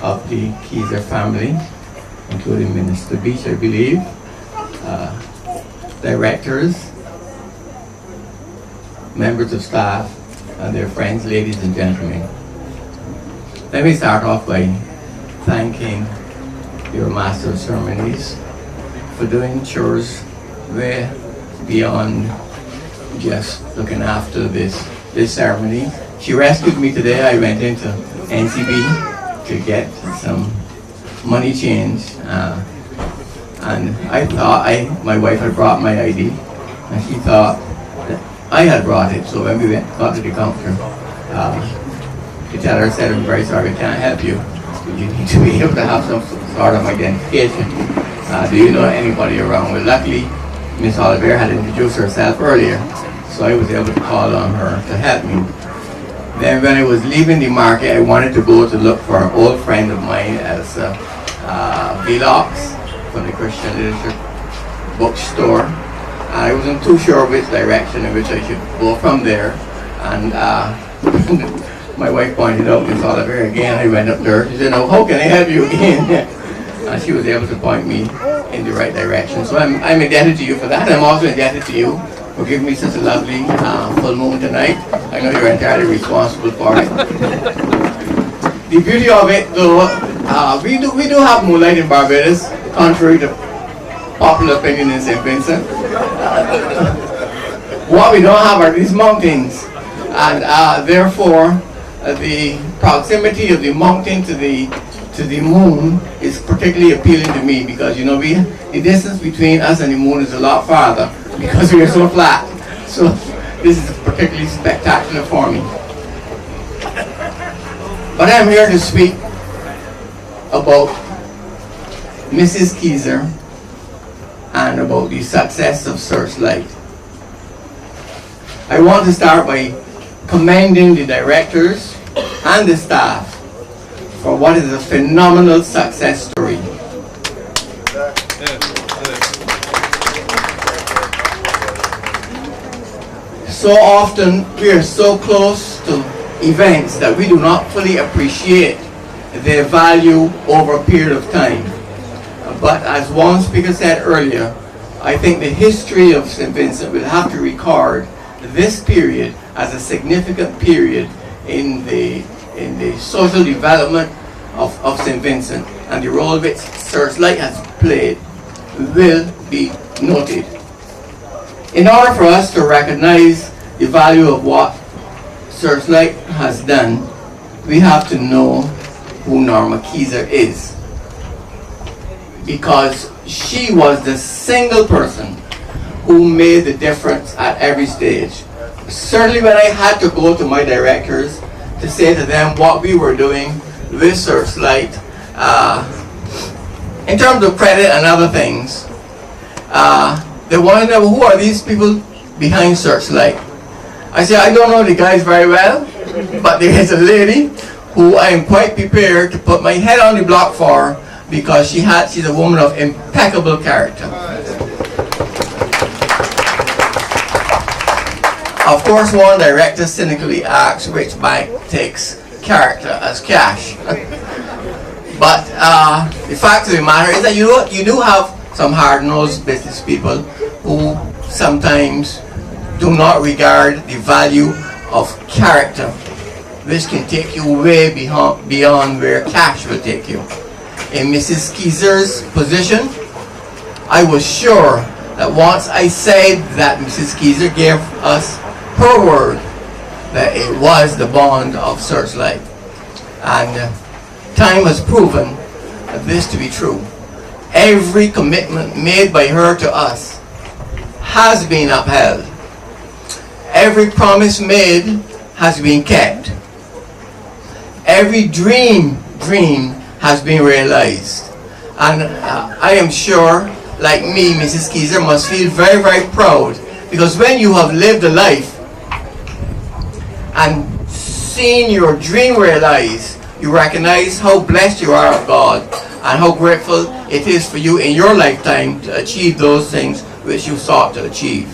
of the Keizer family, including Minister Beach, I believe, directors, members of staff, and their friends, ladies and gentlemen. Let me start off by thanking your Master of Ceremonies for doing chores way beyond just looking after this ceremony. She rescued me today. I went into NCB to get some money change, and I thought my wife had brought my ID, and she thought that I had brought it. So when we got to the counter, the teller said, "I'm very sorry, I can't help you. You need to be able to have some sort of identification. Do you know anybody around?" Well, luckily, Miss Oliver had introduced herself earlier, so I was able to call on her to help me. Then when I was leaving the market, I wanted to go to look for an old friend of mine as Velox for the Christian Literature bookstore. I wasn't too sure which direction in which I should go from there, and my wife pointed out Miss Oliver again. I went up there. She said, "No, how can I help you again?" And she was able to point me in the right direction. So I'm indebted to you for that. I'm also indebted to you for giving me such a lovely full moon tonight. I know you're entirely responsible for it. The beauty of it, though, we do have moonlight in Barbados, contrary to popular opinion in St. Vincent. What we don't have are these mountains, and therefore the proximity of the mountain to the moon is particularly appealing to me, because the distance between us and the moon is a lot farther because we are so flat. So this is particularly spectacular for me. But I'm here to speak about Mrs. Keizer and about the success of Searchlight. I want to start by commending the directors and the staff for what is a phenomenal success story. So often we are so close to events that we do not fully appreciate their value over a period of time. But as one speaker said earlier, I think the history of St. Vincent will have to record this period as a significant period in the social development of St. Vincent, and the role which Searchlight has played will be noted. In order for us to recognize the value of what Searchlight has done, we have to know who Norma Keizer is, because she was the single person who made the difference at every stage. Certainly when I had to go to my directors to say to them what we were doing with Searchlight, in terms of credit and other things, they wanted to know, who are these people behind Searchlight? I said, I don't know the guys very well, but there is a lady who I am quite prepared to put my head on the block for, because she's a woman of impeccable character. Of course, one director cynically asks which bank takes character as cash. But the fact of the matter is that you do have some hard-nosed business people who sometimes do not regard the value of character, which can take you way beyond where cash will take you. In Mrs. Keizer's position, I was sure that once I said that Mrs. Keizer gave us her word, that it was the bond of Searchlight. And time has proven this to be true. Every commitment made by her to us has been upheld. Every promise made has been kept. Every dream has been realized. And I am sure, like me, Mrs. Keizer must feel very, very proud, because when you have lived a life and seen your dream realized, you recognize how blessed you are of God and how grateful it is for you in your lifetime to achieve those things which you sought to achieve.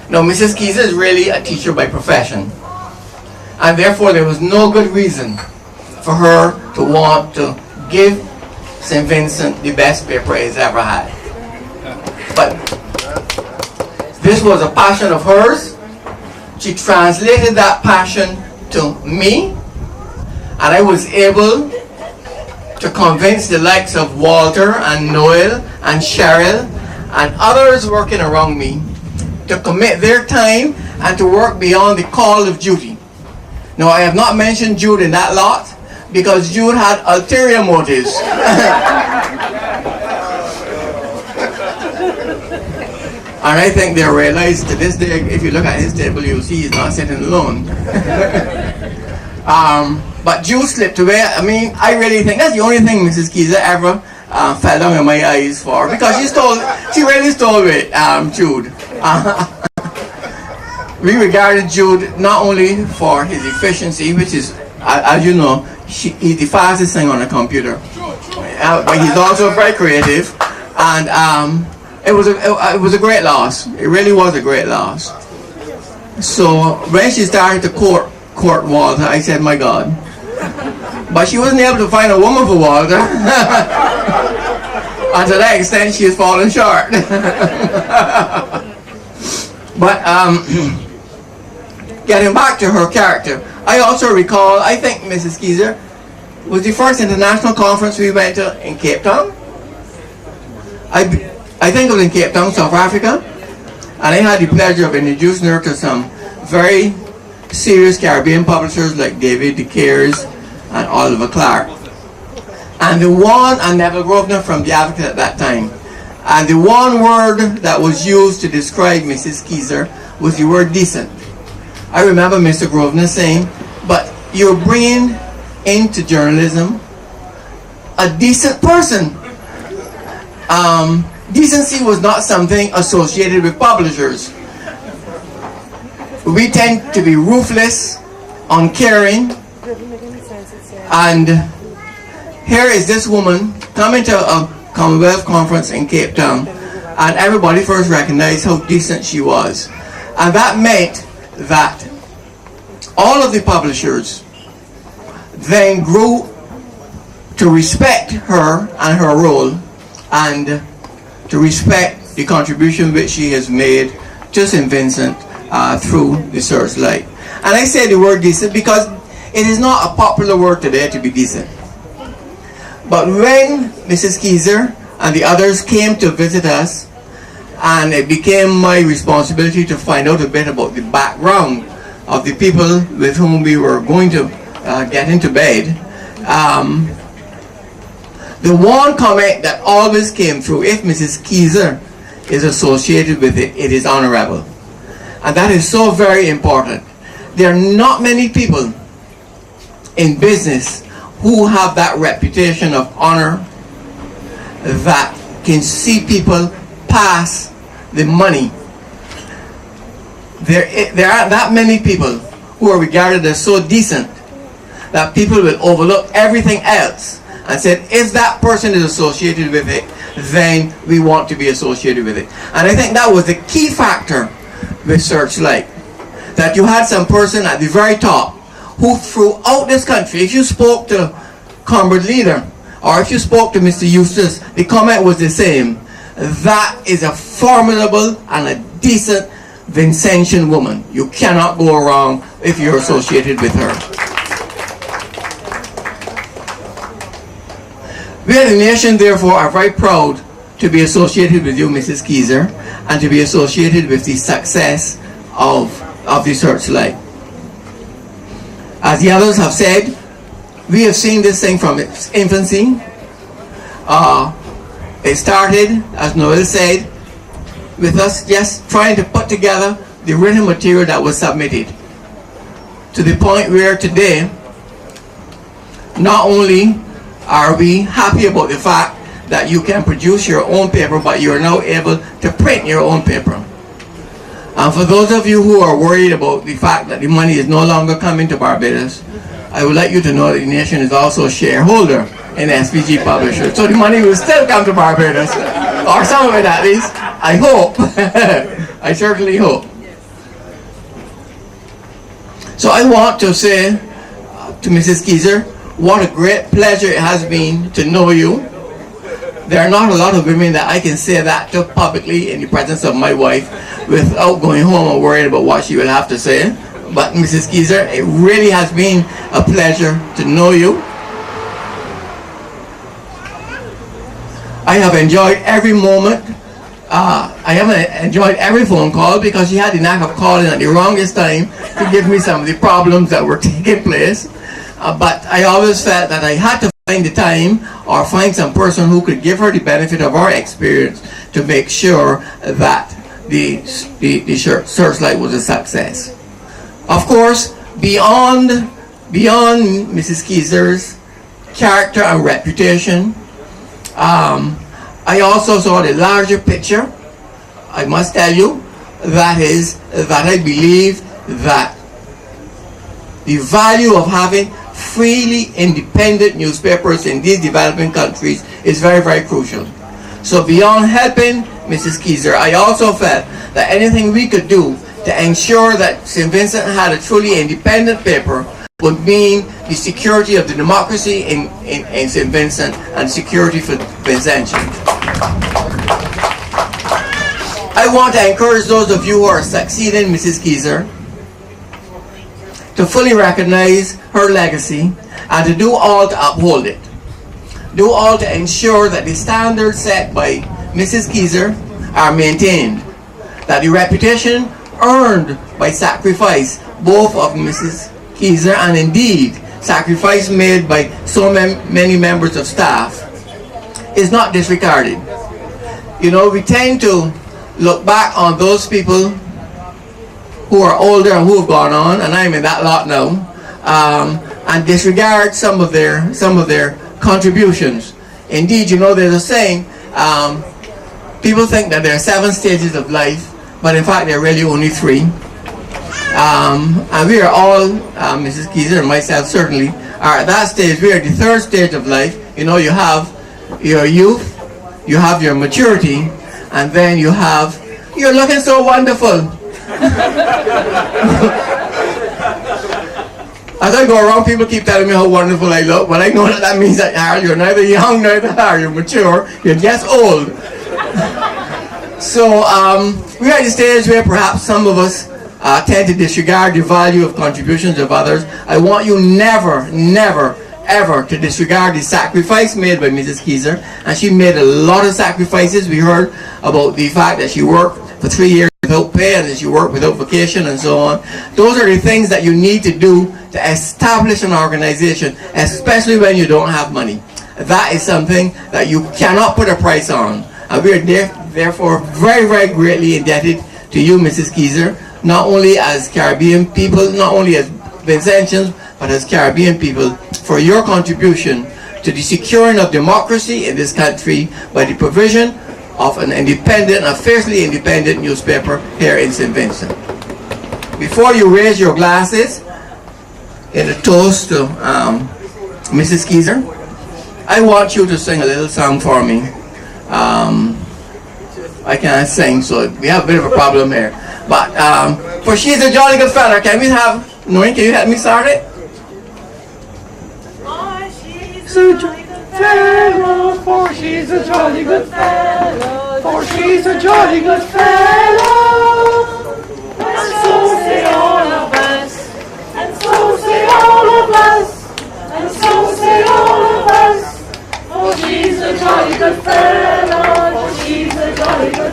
Now, Mrs. Keizer is really a teacher by profession, and therefore there was no good reason for her to want to give St. Vincent the best paper he's ever had. But this was a passion of hers. She translated that passion to me, and I was able to convince the likes of Walter and Noel and Cheryl and others working around me to commit their time and to work beyond the call of duty. Now, I have not mentioned Jude in that lot because Jude had ulterior motives. And I think they realize to this day, if you look at his table, you'll see he's not sitting alone. But Jude slipped away. I mean, I really think that's the only thing Mrs. Keizer ever fell down in my eyes for, because she really stole it, Jude. We regarded Jude not only for his efficiency, which is, as you know, he's the fastest thing on a computer, but he's also very creative, and it was a great loss. It really was a great loss. So when she started to court Walter, I said, my God. But she wasn't able to find a woman for Walter. And to that extent, she has fallen short. But getting back to her character, I also recall, I think Mrs. Keizer was the first international conference we went to in Cape Town. I think it was in Cape Town, South Africa, and I had the pleasure of introducing her to some very serious Caribbean publishers like David de Keers and Oliver Clark. And Neville Grosvenor from the Advocate at that time. And the one word that was used to describe Mrs. Keizer was the word decent. I remember Mr. Grosvenor saying, but you're bringing into journalism a decent person. Decency was not something associated with publishers. We tend to be ruthless, uncaring, and here is this woman coming to a Commonwealth conference in Cape Town, and everybody first recognized how decent she was. And that meant that all of the publishers then grew to respect her and her role, and to respect the contribution which she has made to St. Vincent through the Searchlight. And I say the word decent because it is not a popular word today to be decent. But when Mrs. Keizer and the others came to visit us, and it became my responsibility to find out a bit about the background of the people with whom we were going to get into bed, the one comment that always came through, if Mrs. Keizer is associated with it, it is honorable. And that is so very important. There are not many people in business who have that reputation of honor, that can see people past the money. There aren't that many people who are regarded as so decent that people will overlook everything else and said, if that person is associated with it, then we want to be associated with it. And I think that was the key factor with Searchlight, that you had some person at the very top who throughout this country, if you spoke to Comrade Leader, or if you spoke to Mr. Eustace, the comment was the same. That is a formidable and a decent Vincentian woman. You cannot go wrong if you're associated with her. We as a nation, therefore, are very proud to be associated with you, Mrs. Keizer, and to be associated with the success of the Searchlight. As the others have said, we have seen this thing from its infancy. It started, as Noel said, with us just trying to put together the written material that was submitted, to the point where today, not only are we happy about the fact that you can produce your own paper, but you are now able to print your own paper. And for those of you who are worried about the fact that the money is no longer coming to Barbados, I would like you to know that the nation is also a shareholder in SPG Publishers. So the money will still come to Barbados, or some of it at least. I hope. I certainly hope. So I want to say to Mrs. Keizer, what a great pleasure it has been to know you. There are not a lot of women that I can say that to publicly in the presence of my wife without going home and worrying about what she will have to say. But Mrs. Keizer, it really has been a pleasure to know you. I have enjoyed every moment. I haven't enjoyed every phone call because she had the knack of calling at the wrongest time to give me some of the problems that were taking place. But I always felt that I had to find the time or find some person who could give her the benefit of our experience to make sure that the Searchlight was a success. Of course, beyond Mrs. Keizer's character and reputation, I also saw the larger picture. I must tell you, that is that I believe that the value of having freely independent newspapers in these developing countries is very, very crucial. So beyond helping Mrs. Keizer, I also felt that anything we could do to ensure that St. Vincent had a truly independent paper would mean the security of the democracy in St. Vincent and security for Vincentians. I want to encourage those of you who are succeeding Mrs. Keizer to fully recognize her legacy and to do all to uphold it. Do all to ensure that the standards set by Mrs. Keizer are maintained, that the reputation earned by sacrifice, both of Mrs. Keizer and indeed sacrifice made by so many members of staff, is not disregarded. You know, we tend to look back on those people who are older and who have gone on, and I'm in that lot now, and disregard some of their contributions. Indeed, you know, there's a saying, people think that there are 7 stages of life, but in fact there are really only 3. And we are all, Mrs. Keizer and myself certainly, are at that stage. We are the 3rd stage of life. You know, you have your youth, you have your maturity, and then you have, you're looking so wonderful. As I go around, people keep telling me how wonderful I look, but I know that means that you're neither young, neither are you mature, you're just old. So we are at the stage where perhaps some of us tend to disregard the value of contributions of others. I want you never, never, ever to disregard the sacrifice made by Mrs. Keizer, and she made a lot of sacrifices. We heard about the fact that she worked for 3 years without pay and that she worked without vacation and so on. Those are the things that you need to do to establish an organization, especially when you don't have money. That is something that you cannot put a price on. And we are therefore very, very greatly indebted to you, Mrs. Keizer, not only as Caribbean people, not only as Vincentians, but as Caribbean people, for your contribution to the securing of democracy in this country by the provision of an independent, a fiercely independent newspaper here in St. Vincent. Before you raise your glasses in a toast to Mrs. Keizer, I want you to sing a little song for me. I can't sing, so we have a bit of a problem here. But for She's a Jolly Good Fella, can we have, Noreen, can you help me start it? She's a jolly good fellow, for she's a jolly good fellow, for she's a jolly good fellow. And so say all of us, and so say all of us, and so say all of us. For she's a jolly good fellow, for she's a jolly good fellow.